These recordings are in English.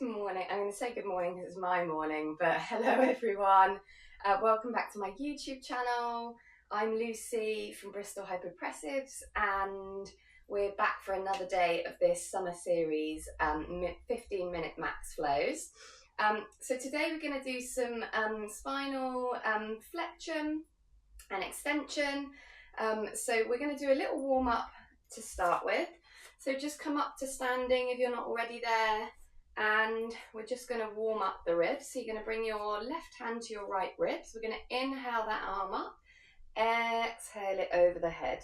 morning. I'm going to say good morning because it's my morning, but hello everyone. Welcome back to my YouTube channel. I'm Lucy from Bristol Hypopressives and we're back for another day of this summer series, 15-minute max flows. So today we're going to do some spinal flexion and extension. So we're going to do a little warm up to start with. So just come up to standing if you're not already there, and we're just going to warm up the ribs. So you're going to bring your left hand to your right ribs. We're going to inhale that arm up, exhale it over the head.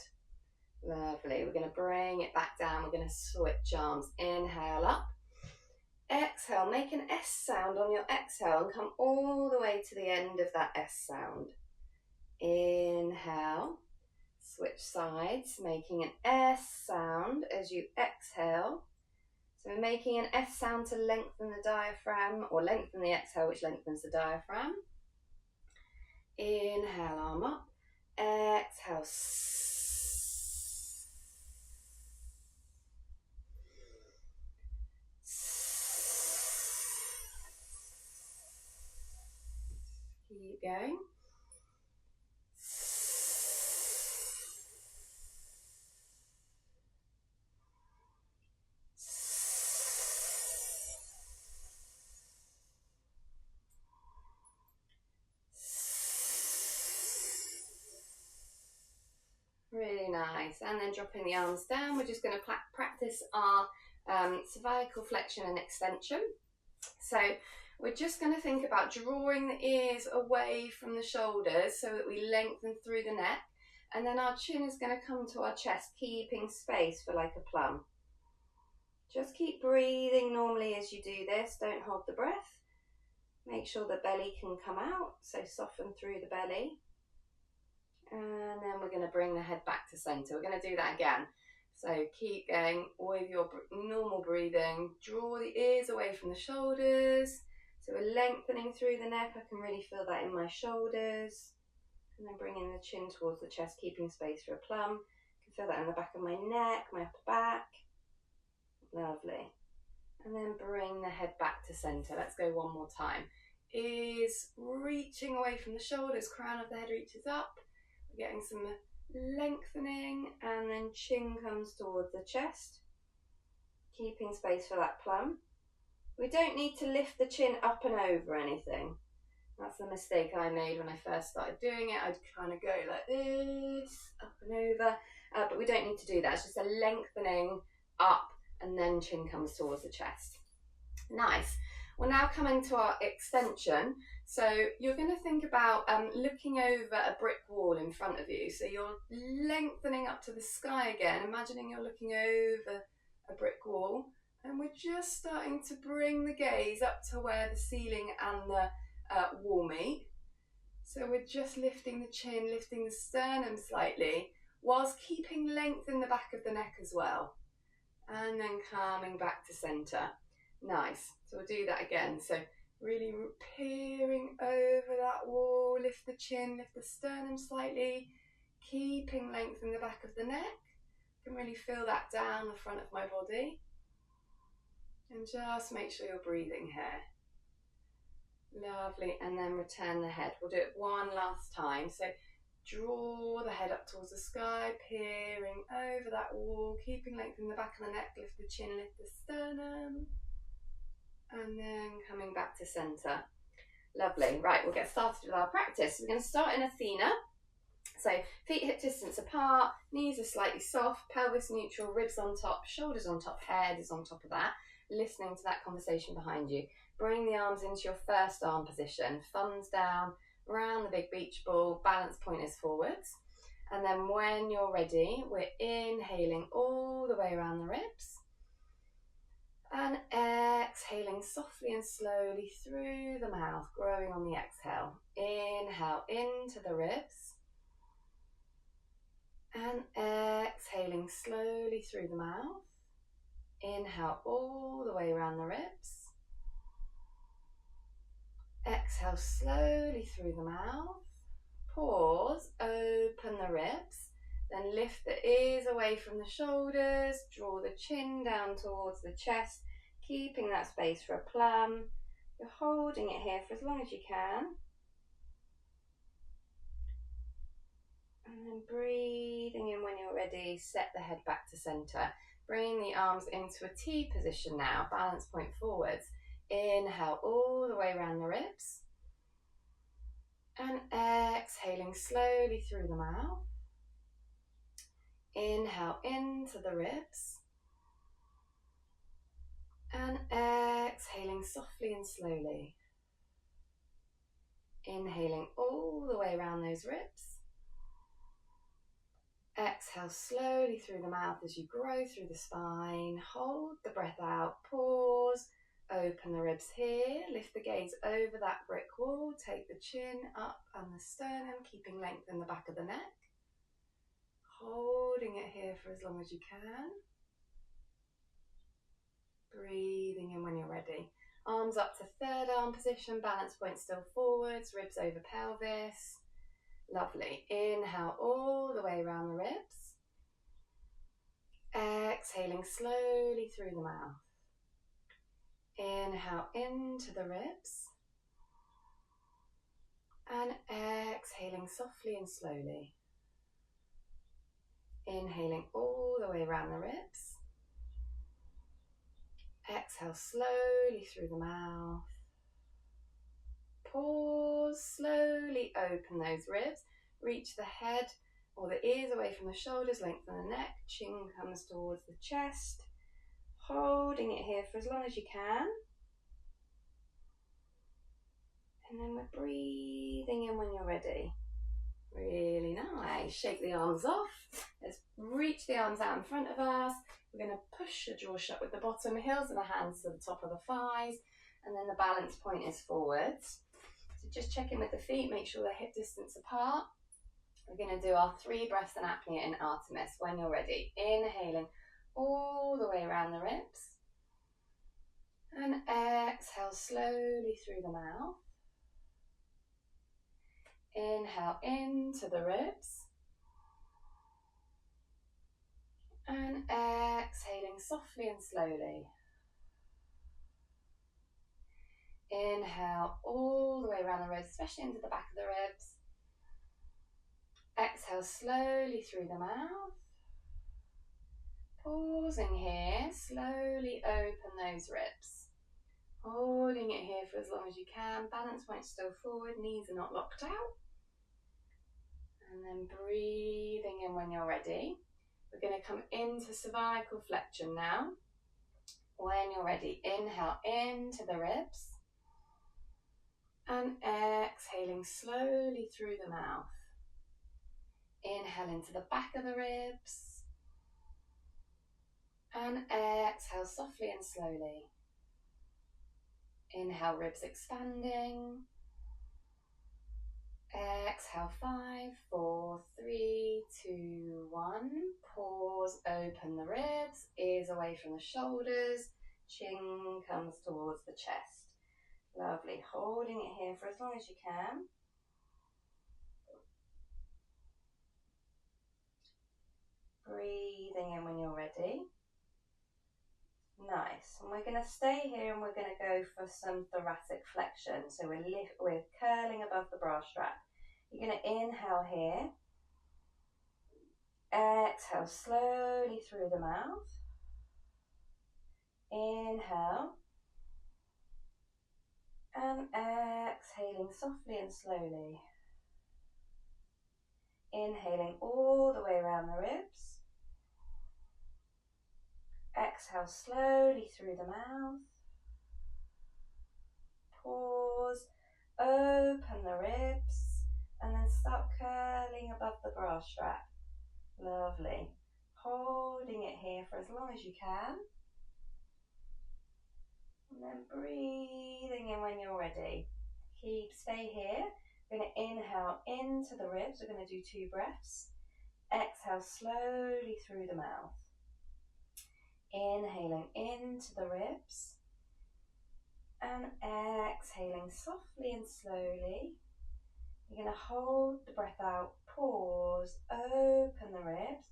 Lovely. We're going to bring it back down. We're going to switch arms. Inhale up, exhale, make an S sound on your exhale and come all the way to the end of that S sound. Inhale, switch sides, making an S sound as you exhale. So we're making an S sound to lengthen the diaphragm, or lengthen the exhale, which lengthens the diaphragm. Inhale, arm up, exhale. Keep going. Really nice. And then dropping the arms down, we're just going to practice our cervical flexion and extension. So we're just going to think about drawing the ears away from the shoulders so that we lengthen through the neck, and then our chin is going to come to our chest, keeping space for like a plum. Just keep breathing normally as you do this. Don't hold the breath. Make sure the belly can come out, so soften through the belly. And then we're going to bring the head back to center. We're going to do that again. So keep going with your normal breathing. Draw the ears away from the shoulders. So we're lengthening through the neck. I can really feel that in my shoulders. And then bringing the chin towards the chest, keeping space for a plum. I can feel that in the back of my neck, my upper back. Lovely. And then bring the head back to center. Let's go one more time. Ears reaching away from the shoulders, crown of the head reaches up. We're getting some lengthening, and then chin comes towards the chest, keeping space for that plum. We don't need to lift the chin up and over anything. That's the mistake I made when I first started doing it. I'd kind of go like this, up and over, but we don't need to do that. It's just a lengthening up, and then chin comes towards the chest. Nice. We're now coming to our extension. So you're going to think about looking over a brick wall in front of you. So you're lengthening up to the sky again, imagining you're looking over a brick wall. And we're just starting to bring the gaze up to where the ceiling and the wall meet. So we're just lifting the chin, lifting the sternum slightly, whilst keeping length in the back of the neck as well. And then coming back to center. Nice. So we'll do that again. So really peering over that wall, lift the chin, lift the sternum slightly, keeping length in the back of the neck. You can really feel that down the front of my body. And just make sure you're breathing here. Lovely. And then return the head. We'll do it one last time. So draw the head up towards the sky, peering over that wall, keeping length in the back of the neck, lift the chin, lift the sternum. And then coming back to center. Lovely. Right, we'll get started with our practice. We're going to start in Athena. So feet hip distance apart, knees are slightly soft, pelvis neutral, ribs on top, shoulders on top, head is on top of that. Listening to that conversation behind you. Bring the arms into your first arm position. Thumbs down, around the big beach ball, balance point is forwards. And then when you're ready, we're inhaling all the way around the ribs. And exhaling softly and slowly through the mouth, growing on the exhale. Inhale into the ribs. And exhaling slowly through the mouth. Inhale all the way around the ribs. Exhale slowly through the mouth. Pause, open the ribs. Then lift the ears away from the shoulders, draw the chin down towards the chest, keeping that space for a plum. You're holding it here for as long as you can. And then breathing in when you're ready, set the head back to centre. Bring the arms into a T position now, balance point forwards. Inhale all the way around the ribs. And exhaling slowly through the mouth. Inhale into the ribs. And exhaling softly and slowly. Inhaling all the way around those ribs. Exhale slowly through the mouth as you grow through the spine. Hold the breath out, pause, open the ribs here, lift the gaze over that brick wall, take the chin up and the sternum, keeping length in the back of the neck. Holding it here for as long as you can. Breathing in when you're ready. Arms up to third arm position, balance point still forwards, ribs over pelvis. Lovely. Inhale all the way around the ribs. Exhaling slowly through the mouth. Inhale into the ribs. And exhaling softly and slowly. Inhaling all the way around the ribs. Exhale slowly through the mouth. Pause, slowly open those ribs. Reach the head or the ears away from the shoulders, lengthen the neck. Chin comes towards the chest. Holding it here for as long as you can. And then we're breathing in when you're ready. Really nice. Shake the arms off. Let's reach the arms out in front of us. We're going to push the jaw shut with the bottom, heels of the hands to the top of the thighs. And then the balance point is forwards. So just check in with the feet, make sure they're hip distance apart. We're going to do our 3 breaths in apnea in Artemis when you're ready. Inhaling all the way around the ribs. And exhale slowly through the mouth. Inhale into the ribs. And exhaling softly and slowly. Inhale all the way around the ribs, especially into the back of the ribs. Exhale slowly through the mouth. Pausing here, slowly open those ribs. Holding it here for as long as you can. Balance point still forward, knees are not locked out. And then breathing in when you're ready. We're going to come into cervical flexion now. When you're ready, inhale into the ribs. And exhaling slowly through the mouth. Inhale into the back of the ribs. And exhale softly and slowly. Inhale, ribs expanding. Exhale, 5, 4, 3, 2, 1. Pause, open the ribs, ears away from the shoulders, chin comes towards the chest. Lovely, holding it here for as long as you can. Breathing in when you're ready. Nice, and we're going to stay here and we're going to go for some thoracic flexion. So we're curling above the bra strap. You're going to inhale here. Exhale slowly through the mouth. Inhale. And exhaling softly and slowly. Inhaling all the way around the ribs. Exhale slowly through the mouth. Pause, open the ribs, and then start curling above the bra strap. Lovely. Holding it here for as long as you can. And then breathing in when you're ready. Stay here. We're going to inhale into the ribs. We're going to do 2 breaths. Exhale slowly through the mouth. Inhaling into the ribs. And exhaling softly and slowly. You're going to hold the breath out. Pause. Open the ribs.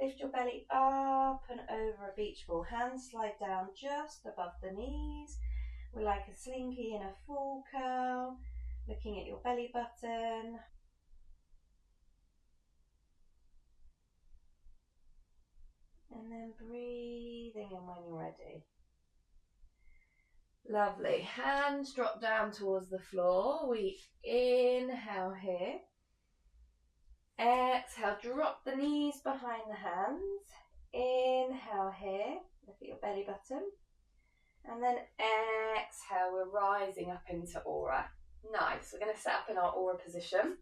Lift your belly up and over a beach ball. Hands slide down just above the knees. We're like a slinky in a full curl, looking at your belly button. And then breathing in when you're ready. Lovely. Hands drop down towards the floor. We inhale here. Exhale, drop the knees behind the hands. Inhale here. Look at your belly button. And then exhale, we're rising up into aura. Nice. We're going to set up in our aura position.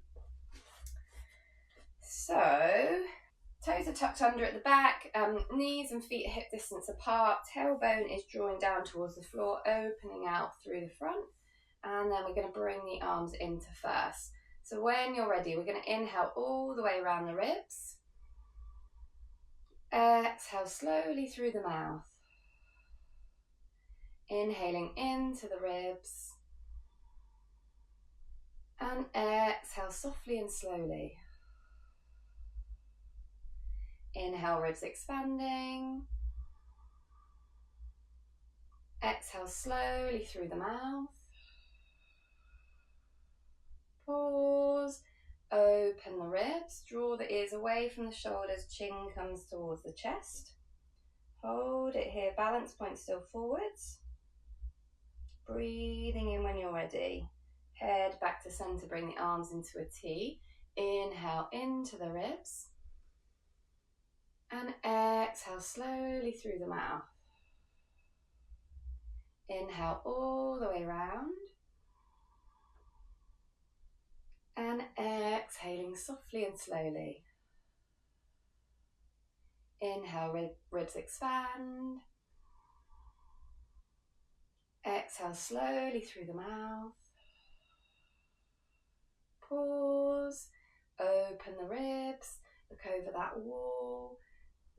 So, toes are tucked under at the back, knees and feet hip distance apart, tailbone is drawing down towards the floor, opening out through the front, and then we're going to bring the arms into first. So when you're ready, we're going to inhale all the way around the ribs, exhale slowly through the mouth, inhaling into the ribs, and exhale softly and slowly. Inhale, ribs expanding. Exhale slowly through the mouth. Pause. Open the ribs. Draw the ears away from the shoulders. Chin comes towards the chest. Hold it here. Balance point still forwards. Breathing in when you're ready. Head back to center. Bring the arms into a T. Inhale into the ribs. And exhale slowly through the mouth. Inhale all the way around. And exhaling softly and slowly. Inhale, ribs expand. Exhale slowly through the mouth. Pause. Open the ribs. Look over that wall.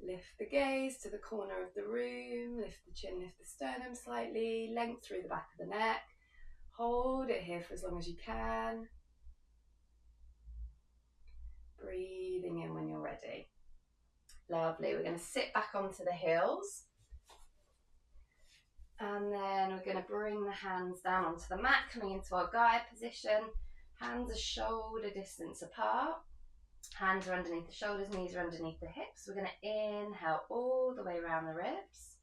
Lift the gaze to the corner of the room, lift the chin, lift the sternum slightly, length through the back of the neck. Hold it here for as long as you can. Breathing in when you're ready. Lovely. We're going to sit back onto the heels. And then we're going to bring the hands down onto the mat, coming into our guide position. Hands are shoulder distance apart. Hands are underneath the shoulders, knees are underneath the hips. We're going to inhale all the way around the ribs.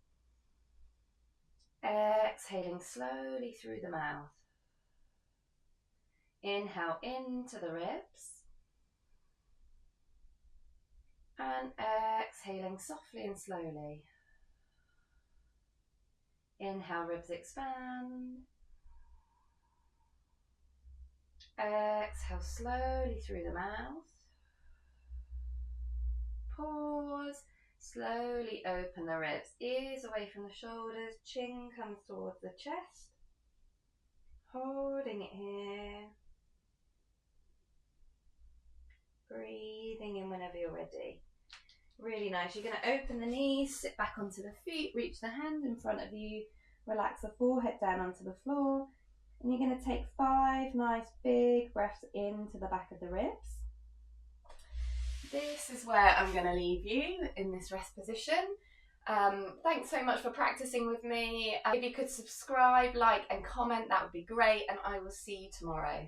Exhaling slowly through the mouth. Inhale into the ribs. And exhaling softly and slowly. Inhale, ribs expand. Exhale slowly through the mouth. Pause, slowly open the ribs, ears away from the shoulders, chin comes towards the chest, holding it here, breathing in whenever you're ready. Really nice. You're going to open the knees, sit back onto the feet, reach the hands in front of you, relax the forehead down onto the floor, and you're going to take 5 nice big breaths into the back of the ribs. This is where I'm going to leave you in this rest position. Thanks so much for practicing with me. If you could subscribe, like and comment, that would be great, and I will see you tomorrow.